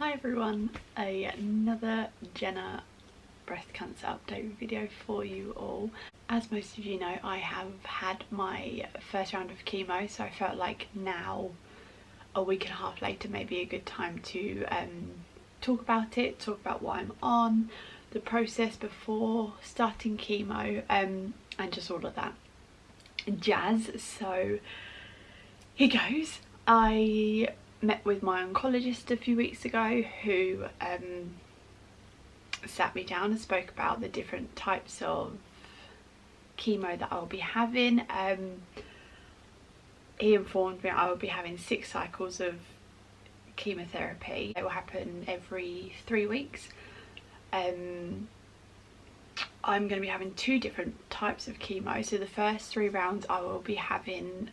Hi everyone, another Jenna breast cancer update video for you all. As most of you know, I have had my first round of chemo, so I felt like now, a week and a half later, may be a good time to talk about it, talk about what I'm on, the process before starting chemo, and just all of that jazz. So here goes. I met with my oncologist a few weeks ago who sat me down and spoke about the different types of chemo that I'll be having. He informed me I will be having 6 cycles of chemotherapy. They will happen every 3 weeks. I'm going to be having 2 different types of chemo. So the first 3 rounds I will be having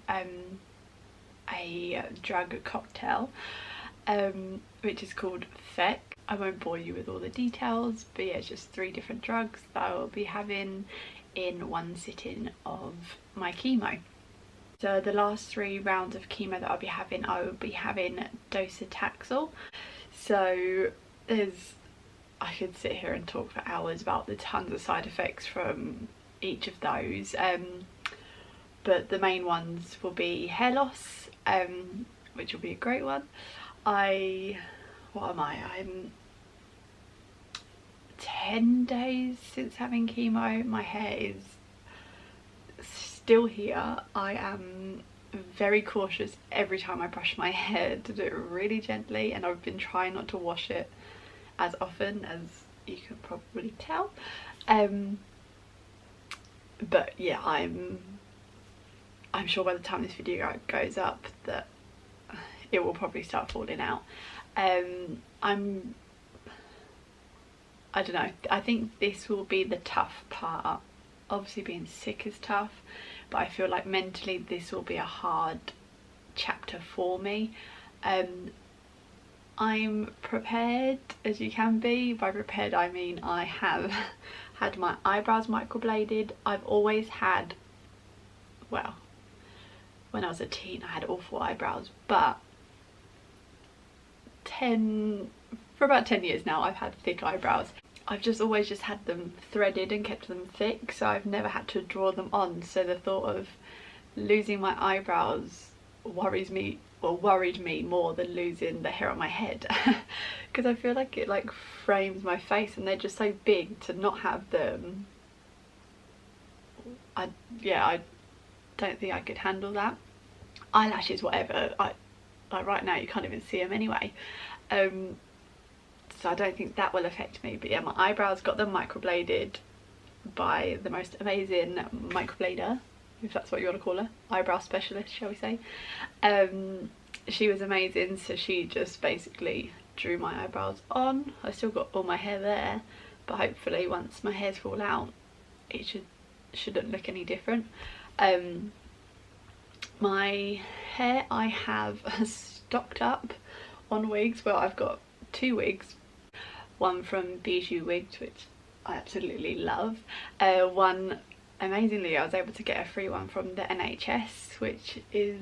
a drug cocktail which is called PICC. I won't bore you with all the details, but yeah, it's just 3 different drugs that I will be having in one sitting of my chemo. So the last 3 rounds of chemo that I'll be having, I will be having docetaxel. So I could sit here and talk for hours about the tons of side effects from each of those, but the main ones will be hair loss, which will be a great one. I'm 10 days since having chemo. My hair is still here. I am very cautious every time I brush my hair to do it really gently, and I've been trying not to wash it as often, as you can probably tell. But yeah, I'm sure by the time this video goes up that it will probably start falling out. I don't know, I think this will be the tough part. Obviously being sick is tough, but I feel like mentally this will be a hard chapter for me. I'm prepared as you can be. By prepared I mean I have had my eyebrows microbladed. I've always had, well, when I was a teen I had awful eyebrows, but for about 10 years now I've had thick eyebrows. I've just always had them threaded and kept them thick, so I've never had to draw them on. So the thought of losing my eyebrows worried me more than losing the hair on my head, because I feel like it like frames my face and they're just so big. To not have them, I don't think I could handle that. Eyelashes, whatever, like right now you can't even see them anyway, so I don't think that will affect me. But yeah, my eyebrows, got them microbladed by the most amazing microblader, if that's what you want to call her, eyebrow specialist shall we say. She was amazing, so she just basically drew my eyebrows on. I still got all my hair there, but hopefully once my hairs fall out it shouldn't look any different. My hair I have stocked up on wigs. Well, I've got 2 wigs, one from Bijou Wigs, which I absolutely love. One, amazingly, I was able to get a free one from the NHS, which is,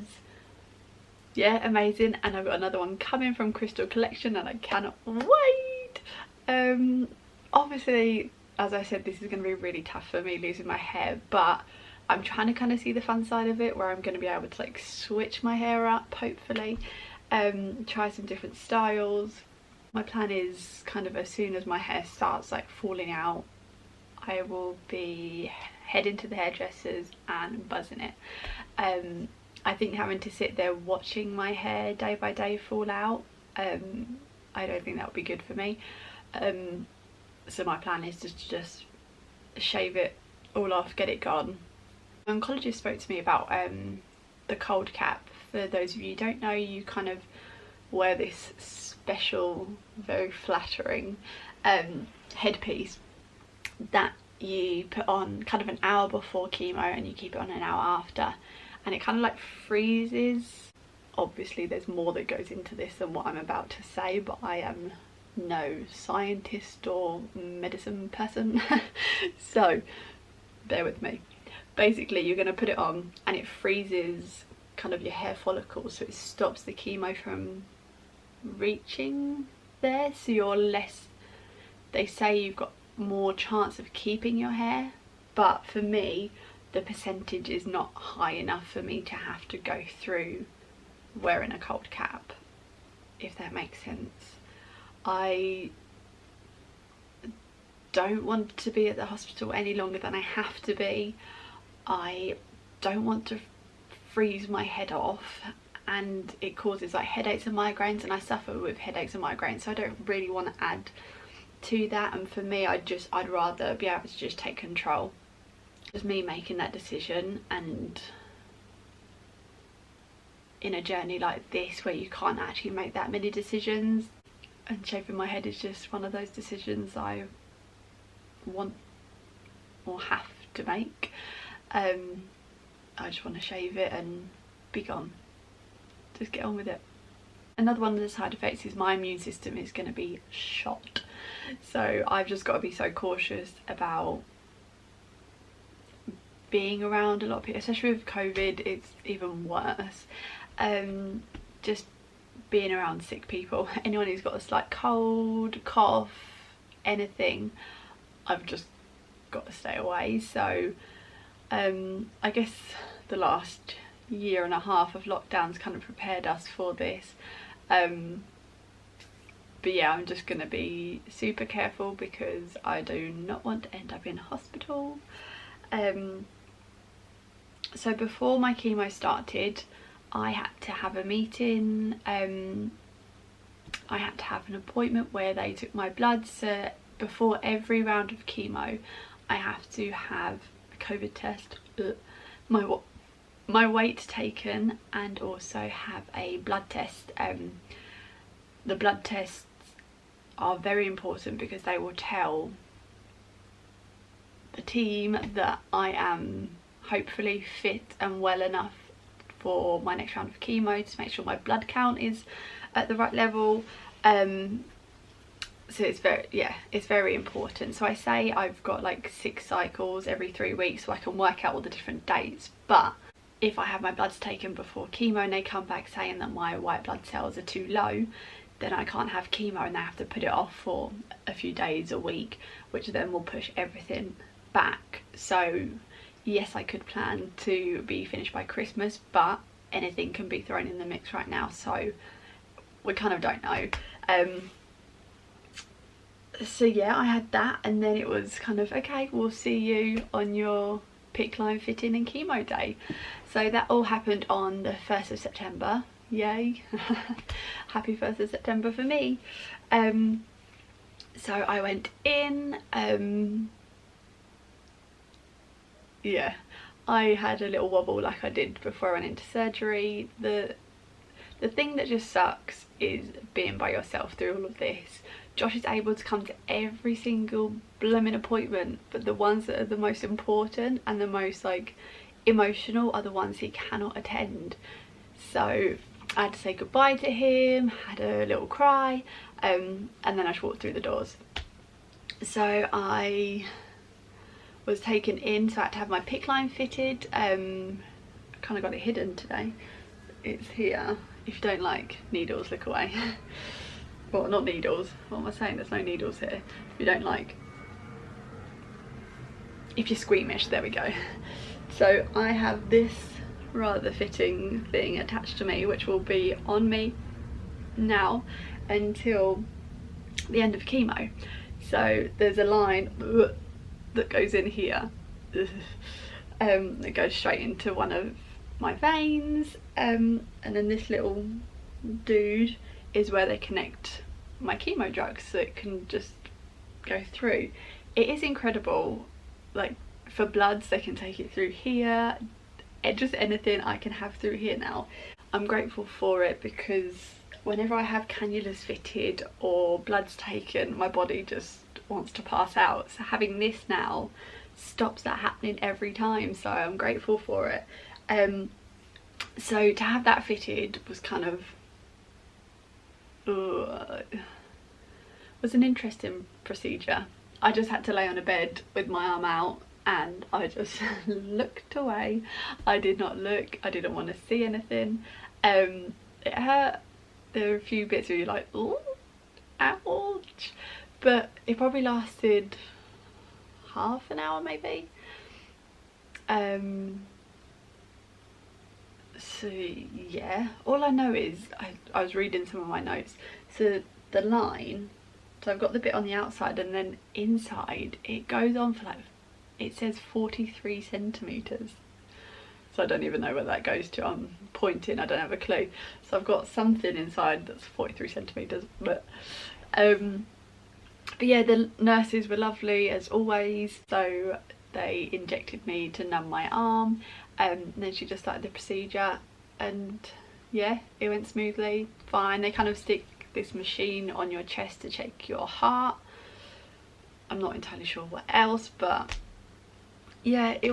yeah, amazing. And I've got another one coming from Crystal Collection and I cannot wait. Obviously, as I said, this is going to be really tough for me losing my hair, but I'm trying to kind of see the fun side of it, where I'm going to be able to like switch my hair up, hopefully, try some different styles. My plan is kind of as soon as my hair starts like falling out, I will be heading to the hairdressers and buzzing it. I think having to sit there watching my hair day by day fall out, I don't think that would be good for me. So my plan is to just shave it all off, get it gone. My oncologist spoke to me about the cold cap. For those of you who don't know, you kind of wear this special, very flattering headpiece that you put on kind of an hour before chemo and you keep it on an hour after, and it kind of like freezes. Obviously there's more that goes into this than what I'm about to say, but I am no scientist or medicine person so bear with me. Basically you're going to put it on and it freezes kind of your hair follicles, so it stops the chemo from reaching there, so you're less, they say you've got more chance of keeping your hair, but for me the percentage is not high enough for me to have to go through wearing a cold cap, if that makes sense. I don't want to be at the hospital any longer than I have to be. I don't want to freeze my head off, and it causes like headaches and migraines, and I suffer with headaches and migraines, so I don't really want to add to that. And for me, I'd rather be able to just take control. Just me making that decision, and in a journey like this where you can't actually make that many decisions, and shaving my head is just one of those decisions I want or have to make. I just want to shave it and be gone, just get on with it. Another one of the side effects is my immune system is going to be shot, so I've just got to be so cautious about being around a lot of people, especially with COVID. It's even worse. Just being around sick people, anyone who's got a slight cold, cough, anything, I've just got to stay away. So I guess the last year and a half of lockdowns kind of prepared us for this, but yeah, I'm just going to be super careful because I do not want to end up in hospital. So before my chemo started, I had to have a meeting. I had to have an appointment where they took my blood. So before every round of chemo, I have to have a COVID test, my weight taken, and also have a blood test. The blood tests are very important because they will tell the team that I am hopefully fit and well enough for my next round of chemo, to make sure my blood count is at the right level. So it's very important. So I say I've got like 6 cycles every 3 weeks, so I can work out all the different dates. But if I have my bloods taken before chemo and they come back saying that my white blood cells are too low, then I can't have chemo and they have to put it off for a few days, a week, which then will push everything back. So yes, I could plan to be finished by Christmas, but anything can be thrown in the mix right now, so we kind of don't know. So yeah, I had that, and then it was kind of, okay, we'll see you on your PICC line fitting and chemo day. So that all happened on the 1st of September. Yay. Happy 1st of September for me. So I went in, yeah, I had a little wobble like I did before I went into surgery. The thing that just sucks is being by yourself through all of this. Josh is able to come to every single blooming appointment, but the ones that are the most important and the most like emotional are the ones he cannot attend. So I had to say goodbye to him, had a little cry, and then I just walked through the doors. So I was taken in, so I had to have my PICC line fitted. Kind of got it hidden today. It's here. If you don't like needles, look away. Well, not needles. What am I saying? There's no needles here. If you don't like, if you're squeamish, there we go. So I have this rather fitting thing attached to me, which will be on me now until the end of chemo. So there's a line that goes in here, that goes straight into one of my veins, and then this little dude is where they connect my chemo drugs, so it can just go through. It is incredible. Like for bloods, they can take it through here. Just anything I can have through here now. I'm grateful for it because whenever I have cannulas fitted or bloods taken, my body just wants to pass out. So having this now stops that happening every time, so I'm grateful for it. So to have that fitted was kind of was an interesting procedure. I just had to lay on a bed with my arm out and I just looked away. I did not look, I didn't want to see anything. It hurt. There were a few bits where you're like, ooh, ouch. But it probably lasted half an hour maybe. So yeah, all I know is I was reading some of my notes, so the line, so I've got the bit on the outside and then inside it goes on for like, it says 43 centimetres. So I don't even know where that goes to. I'm pointing, I don't have a clue. So I've got something inside that's 43 centimetres, but yeah, the nurses were lovely as always. So they injected me to numb my arm, and then she just started the procedure, and yeah, it went smoothly, fine. They kind of stick this machine on your chest to check your heart. I'm not entirely sure what else, but yeah, it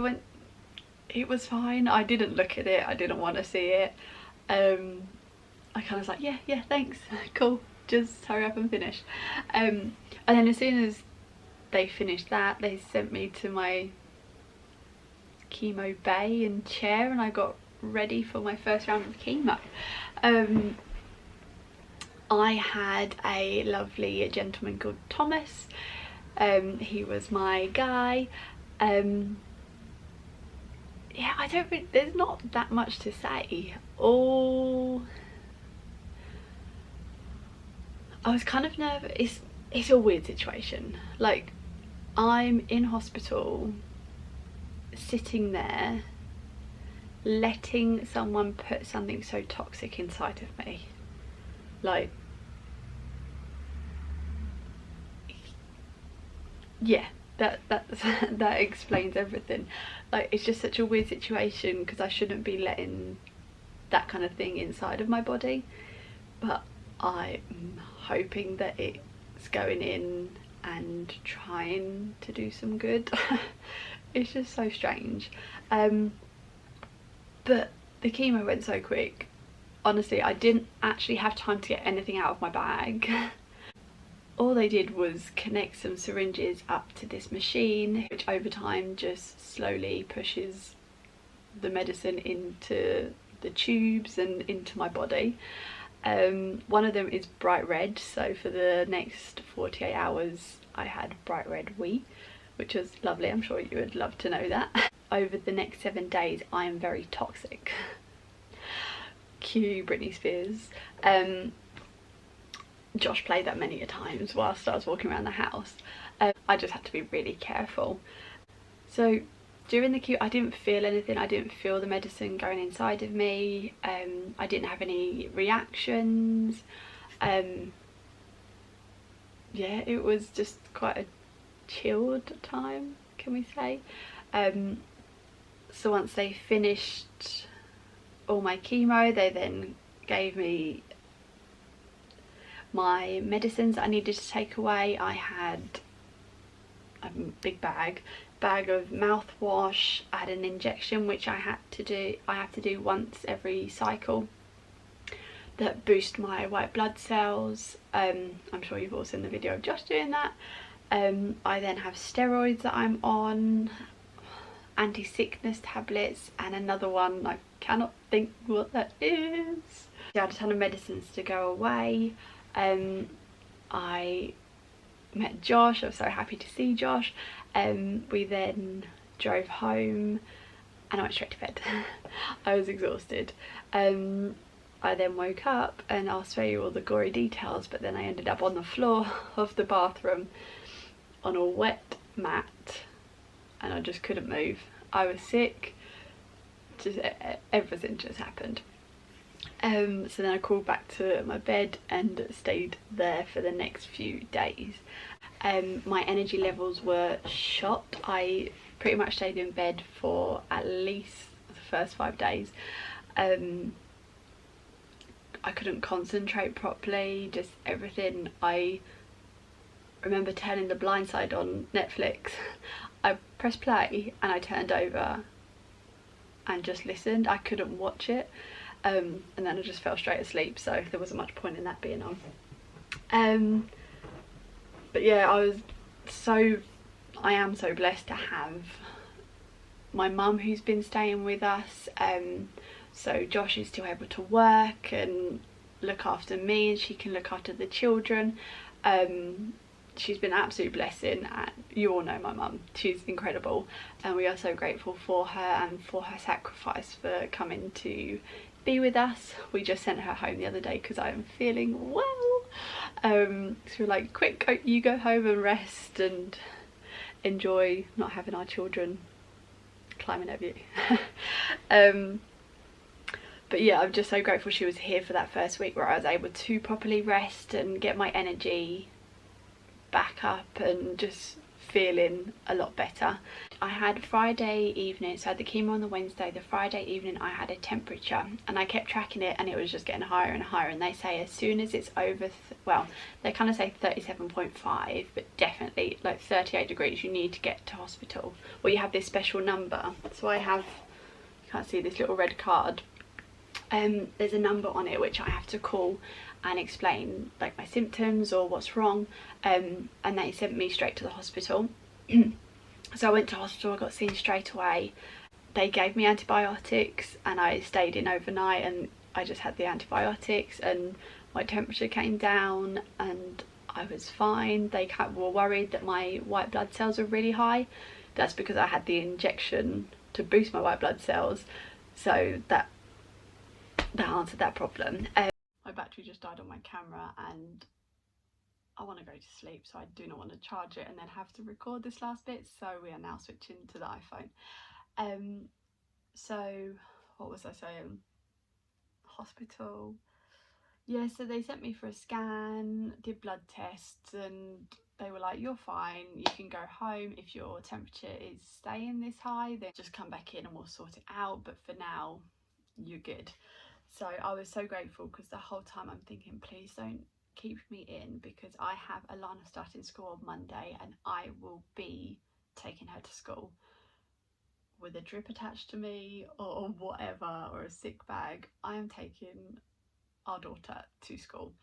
was fine. I didn't look at it, I didn't want to see it. I kind of was like, yeah, thanks, cool, just hurry up and finish. And then as soon as they finished that, they sent me to my chemo bay and chair, and I got ready for my first round of chemo. I had a lovely gentleman called Thomas. He was my guy. Yeah, I don't think there's not that much to say. I was kind of nervous. It's a weird situation. Like, I'm in hospital, sitting there, letting someone put something so toxic inside of me. Like, yeah, that explains everything. Like, it's just such a weird situation because I shouldn't be letting that kind of thing inside of my body, but I'm hoping that it's going in and trying to do some good. It's just so strange. But the chemo went so quick. Honestly, I didn't actually have time to get anything out of my bag. All they did was connect some syringes up to this machine, which over time just slowly pushes the medicine into the tubes and into my body. One of them is bright red, so for the next 48 hours I had bright red wee, which was lovely. I'm sure you would love to know that. Over the next 7 days I am very toxic. Cue Britney Spears. Josh played that many a times whilst I was walking around the house. I just had to be really careful. So during the queue I didn't feel anything. I didn't feel the medicine going inside of me. I didn't have any reactions. Yeah, it was just quite a chilled time, can we say. So once they finished all my chemo, they then gave me my medicines I needed to take away. I had a big bag of mouthwash. I had an injection which I have to do once every cycle, that boost my white blood cells. I'm sure you've all seen the video of Josh doing that. I then have steroids that I'm on, anti-sickness tablets, and another one I cannot think what that is. I had a ton of medicines to go away. I met Josh. I was so happy to see Josh. We then drove home and I went straight to bed. I was exhausted. I then woke up, and I'll show you all the gory details, but then I ended up on the floor of the bathroom on a wet mat and I just couldn't move. I was sick. Just everything just happened. So then I crawled back to my bed and stayed there for the next few days. My energy levels were shot. I pretty much stayed in bed for at least the first 5 days. I couldn't concentrate properly, just everything. I remember turning The Blind Side on Netflix. I pressed play and I turned over and just listened. I couldn't watch it. And then I just fell straight asleep, so there wasn't much point in that being on. But yeah, I am so blessed to have my mum who's been staying with us. So Josh is still able to work and look after me, and she can look after the children. She's been an absolute blessing, and you all know my mum, she's incredible, and we are so grateful for her and for her sacrifice for coming to be with us. We just sent her home the other day because I am feeling well, so we're like, quick, you go home and rest and enjoy not having our children climbing over you. But yeah, I'm just so grateful she was here for that first week where I was able to properly rest and get my energy back up and just feeling a lot better. I had Friday evening, so I had the chemo on the Wednesday. The Friday evening I had a temperature and I kept tracking it, and it was just getting higher and higher, and they say as soon as it's over well, they kind of say 37.5, but definitely like 38 degrees you need to get to hospital, or you have this special number. So I have, you can't see this little red card, there's a number on it which I have to call and explain like my symptoms or what's wrong, and they sent me straight to the hospital. So I went to hospital, I got seen straight away. They gave me antibiotics and I stayed in overnight, and I just had the antibiotics and my temperature came down and I was fine. They were worried that my white blood cells were really high. That's because I had the injection to boost my white blood cells, so that answered that problem. My battery just died on my camera and I want to go to sleep, so I do not want to charge it and then have to record this last bit, so we are now switching to the iPhone. So what was I saying? Hospital. Yeah, so they sent me for a scan, did blood tests, and they were like, you're fine, you can go home. If your temperature is staying this high, then just come back in and we'll sort it out, but for now you're good. So I was so grateful, because the whole time I'm thinking, please don't keep me in, because I have Alana starting school on Monday and I will be taking her to school with a drip attached to me or whatever, or a sick bag. I am taking our daughter to school,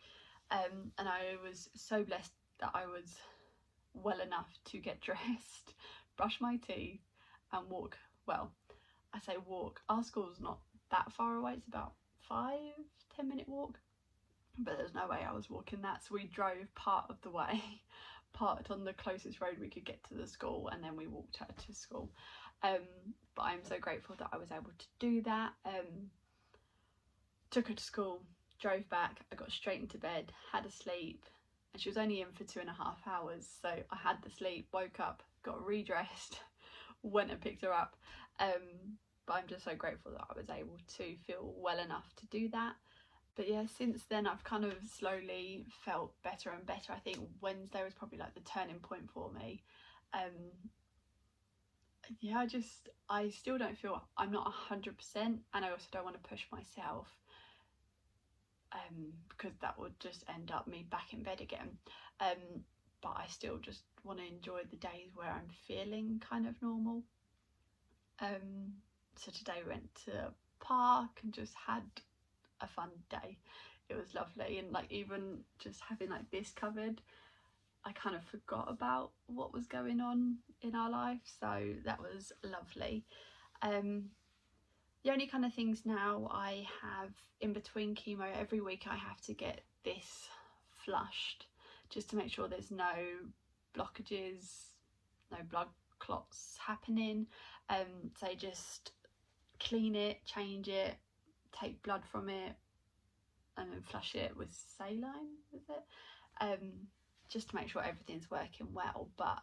and I was so blessed that I was well enough to get dressed, brush my teeth and walk. Well, I say walk, our school's not that far away, it's about 5-10 minute walk, but there's no way I was walking that, so we drove part of the way, parked on the closest road we could get to the school, and then we walked her to school. But I'm so grateful that I was able to do that. Took her to school, drove back, I got straight into bed, had a sleep, and she was only in for 2.5 hours, so I had the sleep, woke up, got redressed, went and picked her up. But I'm just so grateful that I was able to feel well enough to do that. But yeah, since then I've kind of slowly felt better and better. I think Wednesday was probably like the turning point for me. Yeah, I still don't feel, I'm not 100%, and I also don't want to push myself, because that would just end up me back in bed again. But I still just want to enjoy the days where I'm feeling kind of normal. So today we went to a park and just had a fun day. It was lovely, and like even just having like this covered, I kind of forgot about what was going on in our life, so that was lovely. The only kind of things now I have in between chemo, every week I have to get this flushed just to make sure there's no blockages, no blood clots happening. So just clean it, change it, take blood from it, and then flush it with saline, is it? Just to make sure everything's working well. But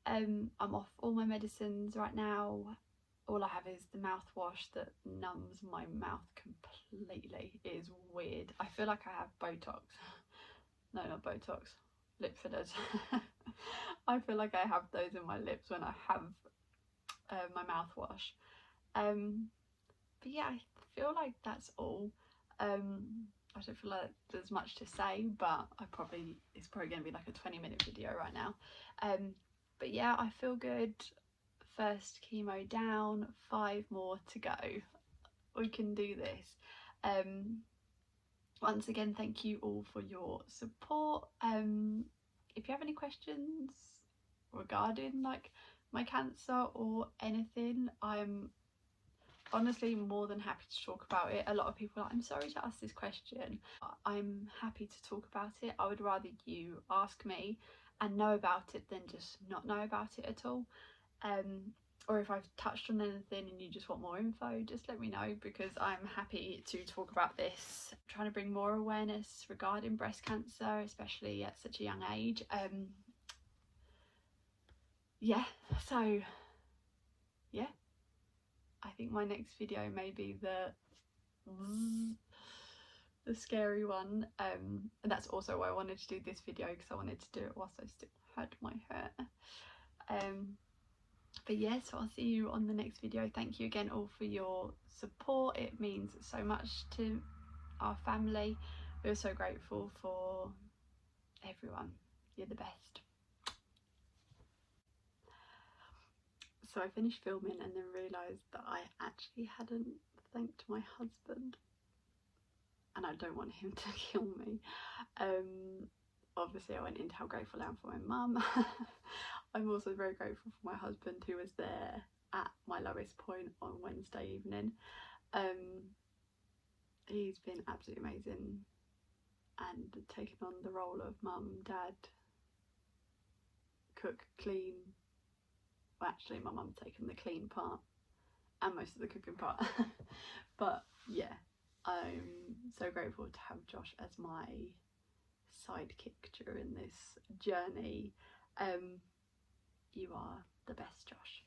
I'm off all my medicines right now. All I have is the mouthwash that numbs my mouth completely. It is weird. I feel like I have Botox. No, not Botox. Lip fillers. I feel like I have those in my lips when I have my mouthwash. But yeah, I feel like that's all. I don't feel like there's much to say, but it's probably going to be like a 20-minute video right now. But yeah, I feel good. First chemo down, 5 more to go. We can do this. Once again, thank you all for your support. If you have any questions regarding like my cancer or anything, I'm honestly more than happy to talk about it. A lot of people are like, I'm sorry to ask this question. I'm happy to talk about it. I would rather you ask me and know about it than just not know about it at all. Or if I've touched on anything and you just want more info, just let me know, because I'm happy to talk about this. I'm trying to bring more awareness regarding breast cancer, especially at such a young age. Yeah, so yeah, I think my next video may be the scary one, and that's also why I wanted to do this video, because I wanted to do it whilst I still had my hair. But yeah, so I'll see you on the next video. Thank you again all for your support. It means so much to our family. We're so grateful for everyone. You're the best. So I finished filming and then realised that I actually hadn't thanked my husband, and I don't want him to kill me. Obviously I went into how grateful I am for my mum. I'm also very grateful for my husband, who was there at my lowest point on Wednesday evening. He's been absolutely amazing and taken on the role of mum, dad, cook, clean. Well, actually my mum's taken the clean part and most of the cooking part. But yeah, I'm so grateful to have Josh as my sidekick during this journey. You are the best, Josh.